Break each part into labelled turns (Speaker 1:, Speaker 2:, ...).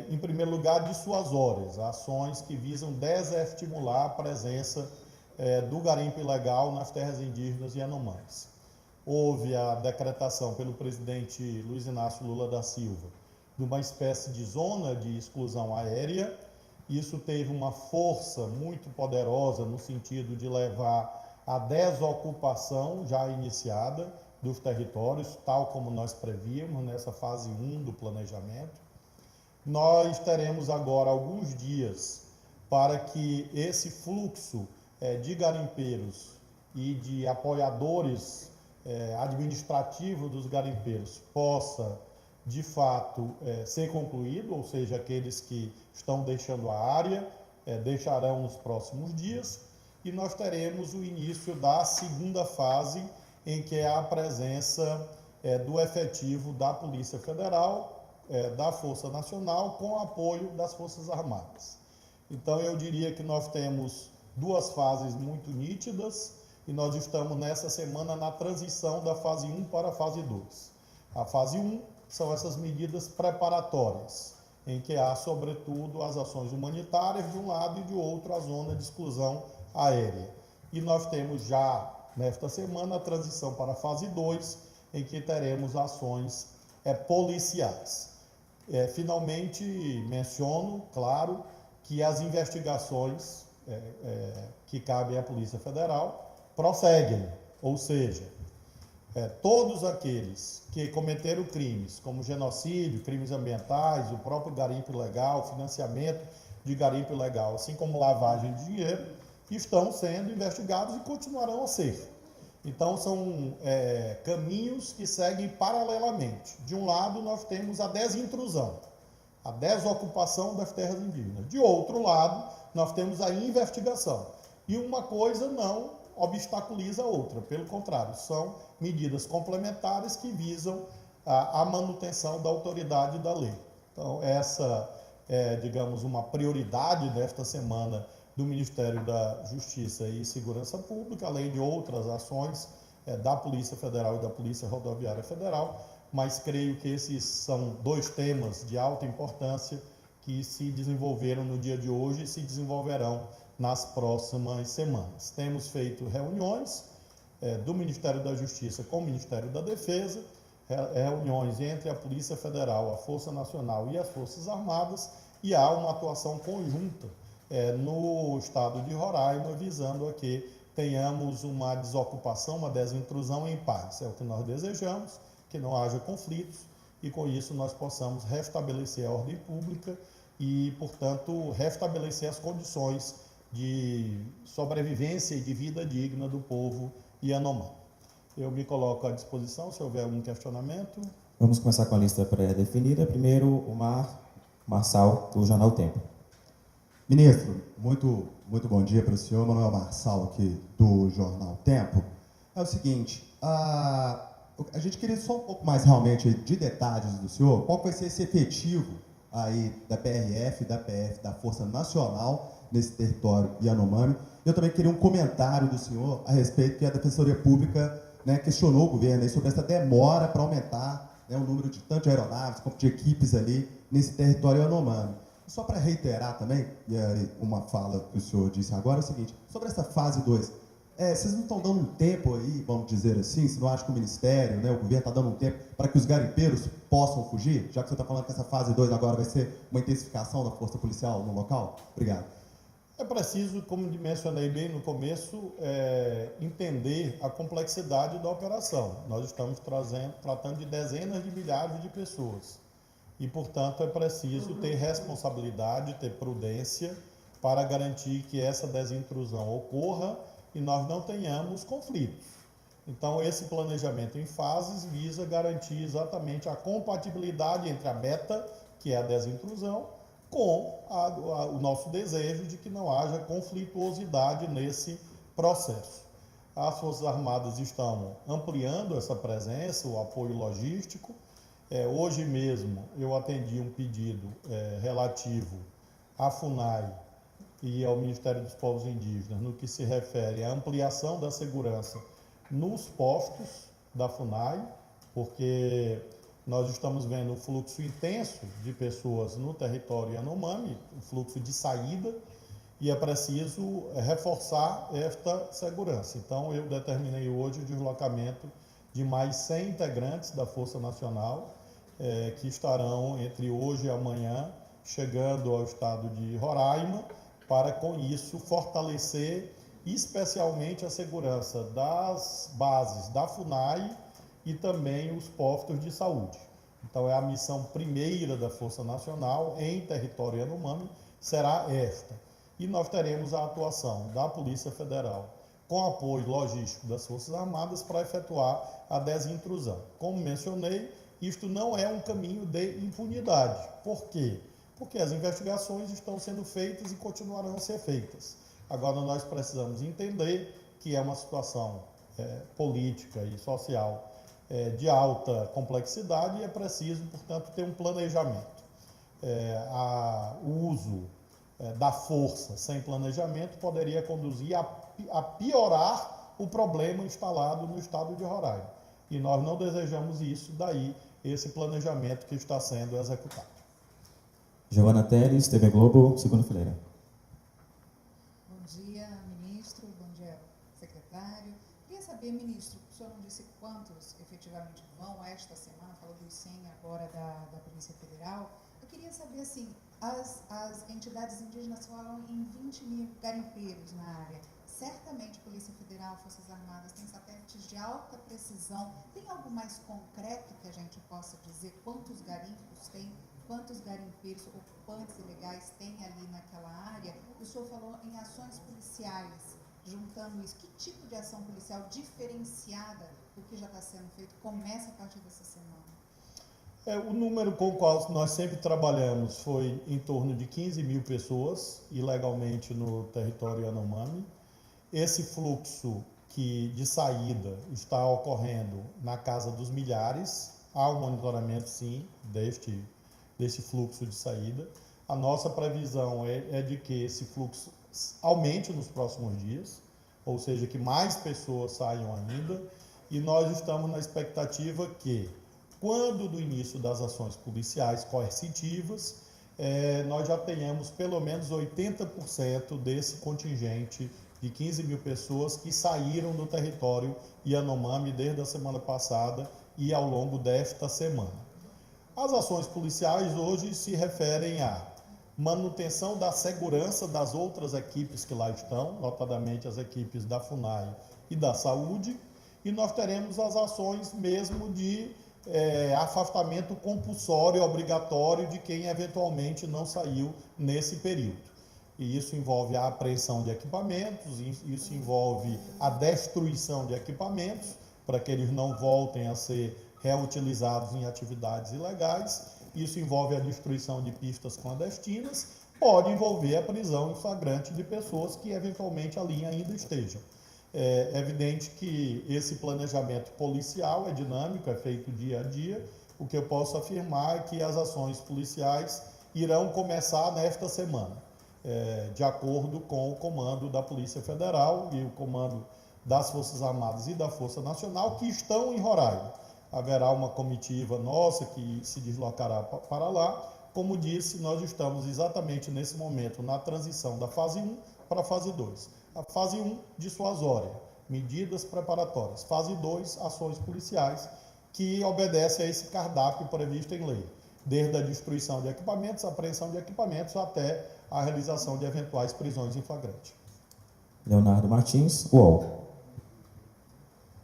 Speaker 1: em primeiro lugar, dissuasórias, ações que visam desestimular a presença do garimpo ilegal nas terras indígenas e Yanomamis. Houve a decretação pelo presidente Luiz Inácio Lula da Silva de uma espécie de zona de exclusão aérea. Isso teve uma força muito poderosa no sentido de levar à desocupação já iniciada dos territórios, tal como nós prevíamos nessa fase 1 do planejamento. Nós teremos agora alguns dias para que esse fluxo de garimpeiros e de apoiadores administrativos dos garimpeiros possa, de fato, ser concluído, ou seja, aqueles que estão deixando a área deixarão nos próximos dias, e nós teremos o início da segunda fase, em que é a presença do efetivo da Polícia Federal, da Força Nacional, com apoio das Forças Armadas. Então, eu diria que nós temos duas fases muito nítidas e nós estamos nessa semana na transição da fase 1 para a fase 2. A fase 1 são essas medidas preparatórias, em que há, sobretudo, as ações humanitárias de um lado e de outro a zona de exclusão aérea. E nós temos já, nesta semana, a transição para a fase 2, em que teremos ações policiais. Finalmente, menciono, claro, que as investigações que cabem à Polícia Federal prosseguem, ou seja, todos aqueles que cometeram crimes como genocídio, crimes ambientais, o próprio garimpo ilegal, financiamento de garimpo ilegal, assim como lavagem de dinheiro, estão sendo investigados e continuarão a ser. Então, são caminhos que seguem paralelamente. De um lado, nós temos a desintrusão, a desocupação das terras indígenas. De outro lado, nós temos a investigação. E uma coisa não obstaculiza a outra, pelo contrário, são medidas complementares que visam a manutenção da autoridade da lei. Então, essa é, digamos, uma prioridade desta semana do Ministério da Justiça e Segurança Pública, além de outras ações da Polícia Federal e da Polícia Rodoviária Federal, mas creio que esses são dois temas de alta importância que se desenvolveram no dia de hoje e se desenvolverão nas próximas semanas. Temos feito reuniões do Ministério da Justiça com o Ministério da Defesa, reuniões entre a Polícia Federal, a Força Nacional e as Forças Armadas, e há uma atuação conjunta no estado de Roraima, visando a que tenhamos uma desocupação, uma desintrusão em paz. É o que nós desejamos, que não haja conflitos e, com isso, nós possamos restabelecer a ordem pública e, portanto, restabelecer as condições de sobrevivência e de vida digna do povo Yanomami. Eu me coloco à disposição, se houver algum questionamento.
Speaker 2: Vamos começar com a lista pré-definida. Primeiro, o Marçal, do Jornal Tempo.
Speaker 3: Ministro, muito bom dia para o senhor. Manuel Marçal, aqui do Jornal Tempo. É o seguinte, a gente queria só um pouco mais realmente de detalhes do senhor. Qual vai ser esse efetivo aí da PRF, da PF, da Força Nacional nesse território Yanomami? Eu também queria um comentário do senhor a respeito que a Defensoria Pública questionou o governo aí sobre essa demora para aumentar o número de tanto de aeronaves quanto de equipes ali nesse território Yanomami. Só para reiterar também, e aí uma fala que o senhor disse agora, é o seguinte, sobre essa fase 2, vocês não estão dando um tempo aí, vamos dizer assim, se não acha que o Ministério, o governo está dando um tempo para que os garimpeiros possam fugir, já que você está falando que essa fase 2 agora vai ser uma intensificação da força policial no local? Obrigado.
Speaker 1: É preciso, como mencionei bem no começo, entender a complexidade da operação. Nós estamos tratando de dezenas de milhares de pessoas. E, portanto, é preciso ter responsabilidade, ter prudência para garantir que essa desintrusão ocorra e nós não tenhamos conflitos. Então, esse planejamento em fases visa garantir exatamente a compatibilidade entre a meta, que é a desintrusão, com o nosso desejo de que não haja conflituosidade nesse processo. As Forças Armadas estão ampliando essa presença, o apoio logístico. Hoje mesmo eu atendi um pedido relativo à FUNAI e ao Ministério dos Povos Indígenas no que se refere à ampliação da segurança nos postos da FUNAI, porque Nós estamos vendo um fluxo intenso de pessoas no território Yanomami, um fluxo de saída, e é preciso reforçar esta segurança. Então, eu determinei hoje o deslocamento de mais 100 integrantes da Força Nacional, que estarão entre hoje e amanhã chegando ao estado de Roraima, para com isso fortalecer especialmente a segurança das bases da FUNAI e também os postos de saúde. Então, é a missão primeira da Força Nacional em território Yanomami, será esta. E nós teremos a atuação da Polícia Federal com apoio logístico das Forças Armadas para efetuar a desintrusão. Como mencionei, isto não é um caminho de impunidade. Por quê? Porque as investigações estão sendo feitas e continuarão a ser feitas. Agora, nós precisamos entender que é uma situação política e social de alta complexidade e é preciso, portanto, ter um planejamento. O uso da força sem planejamento poderia conduzir a piorar o problema instalado no estado de Roraima. E nós não desejamos isso, daí esse planejamento que está sendo executado.
Speaker 2: Giovana Teles, TV Globo, segunda fileira.
Speaker 4: Bom dia, ministro. Bom dia, secretário. Queria saber, ministro, o senhor não disse quantos efetivamente vão esta semana, falou dos 100 agora da Polícia Federal. Eu queria saber, assim, as entidades indígenas falam em 20 mil garimpeiros na área. Certamente Polícia Federal, Forças Armadas têm satélites de alta precisão. Tem algo mais concreto que a gente possa dizer? Quantos garimpos tem? Quantos garimpeiros, ocupantes ilegais tem ali naquela área? O senhor falou em ações policiais, juntando isso. Que tipo de ação policial diferenciada do que já está sendo feito começa a partir dessa semana?
Speaker 1: O número com o qual nós sempre trabalhamos foi em torno de 15 mil pessoas ilegalmente no território Yanomami. Esse fluxo de saída está ocorrendo na casa dos milhares. Há um monitoramento, sim, deste fluxo de saída. A nossa previsão é de que esse fluxo aumente nos próximos dias, ou seja, que mais pessoas saiam ainda. E nós estamos na expectativa que, quando do início das ações policiais coercitivas, nós já tenhamos pelo menos 80% desse contingente de 15 mil pessoas que saíram do território Yanomami desde a semana passada e ao longo desta semana. As ações policiais hoje se referem à manutenção da segurança das outras equipes que lá estão, notadamente as equipes da FUNAI e da Saúde, e nós teremos as ações mesmo de afastamento compulsório, obrigatório de quem eventualmente não saiu nesse período. E isso envolve a apreensão de equipamentos, isso envolve a destruição de equipamentos, para que eles não voltem a ser reutilizados em atividades ilegais. Isso envolve a destruição de pistas clandestinas, pode envolver a prisão em flagrante de pessoas que eventualmente ali ainda estejam. É evidente que esse planejamento policial é dinâmico, é feito dia a dia. O que eu posso afirmar é que as ações policiais irão começar nesta semana, de acordo com o comando da Polícia Federal e o comando das Forças Armadas e da Força Nacional, que estão em Roraima. Haverá uma comitiva nossa que se deslocará para lá. Como disse, nós estamos exatamente nesse momento na transição da fase 1 para a fase 2. A fase 1, dissuasória, medidas preparatórias. Fase 2, ações policiais, que obedece a esse cardápio previsto em lei, desde a destruição de equipamentos, a apreensão de equipamentos, até a realização de eventuais prisões em flagrante.
Speaker 2: Leonardo Martins, UOL.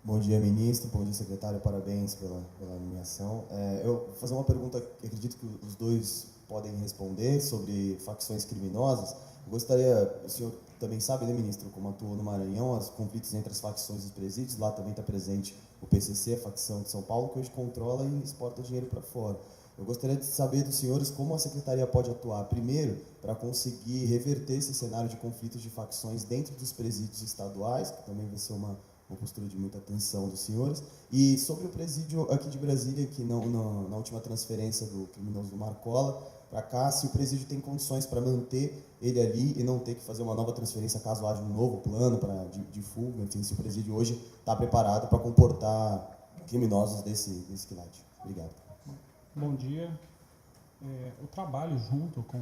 Speaker 5: Bom dia, ministro. Bom dia, secretário. Parabéns pela nomeação. Eu vou fazer uma pergunta que acredito que os dois podem responder sobre facções criminosas. Eu gostaria, o senhor também sabe, né, ministro, como atuou no Maranhão, os conflitos entre as facções dos presídios. Lá também está presente o PCC, a facção de São Paulo, que hoje controla e exporta dinheiro para fora. Eu gostaria de saber dos senhores como a secretaria pode atuar, primeiro, para conseguir reverter esse cenário de conflitos de facções dentro dos presídios estaduais, que também vai ser uma postura de muita atenção dos senhores, e sobre o presídio aqui de Brasília, que na última transferência do criminoso do Marcola para cá, se o presídio tem condições para manter ele ali e não ter que fazer uma nova transferência caso haja um novo plano de fuga, enfim, se o presídio hoje está preparado para comportar criminosos desse quilate. Obrigado.
Speaker 6: Bom dia. O trabalho junto com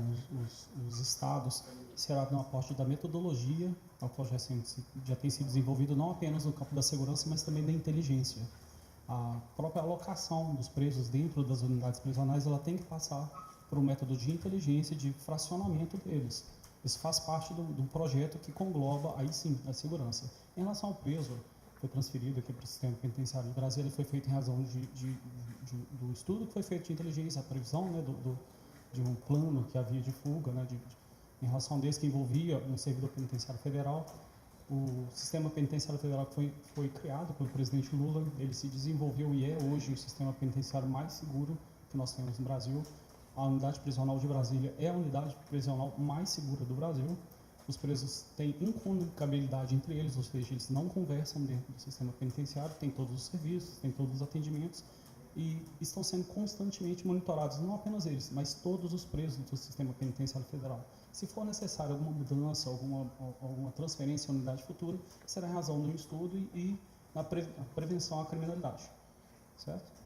Speaker 6: os estados será no aporte da metodologia, a qual já tem sido desenvolvido não apenas no campo da segurança, mas também da inteligência. A própria alocação dos presos dentro das unidades prisionais, ela tem que passar por um método de inteligência, de fracionamento deles. Isso faz parte do projeto que congloba, aí sim, a segurança. Em relação ao preso, foi transferido aqui para o sistema penitenciário de Brasília, foi feito em razão do estudo que foi feito de inteligência, a previsão, né, de um plano que havia de fuga, né, em relação desse que envolvia um servidor penitenciário federal. O sistema penitenciário federal que foi criado pelo presidente Lula, ele se desenvolveu e é hoje o sistema penitenciário mais seguro que nós temos no Brasil. A unidade prisional de Brasília é a unidade prisional mais segura do Brasil. Os presos têm incomunicabilidade entre eles, ou seja, eles não conversam dentro do sistema penitenciário, têm todos os serviços, têm todos os atendimentos e estão sendo constantemente monitorados, não apenas eles, mas todos os presos do sistema penitenciário federal. Se for necessário alguma mudança, alguma transferência à unidade futura, será em razão do estudo e na prevenção à criminalidade, certo?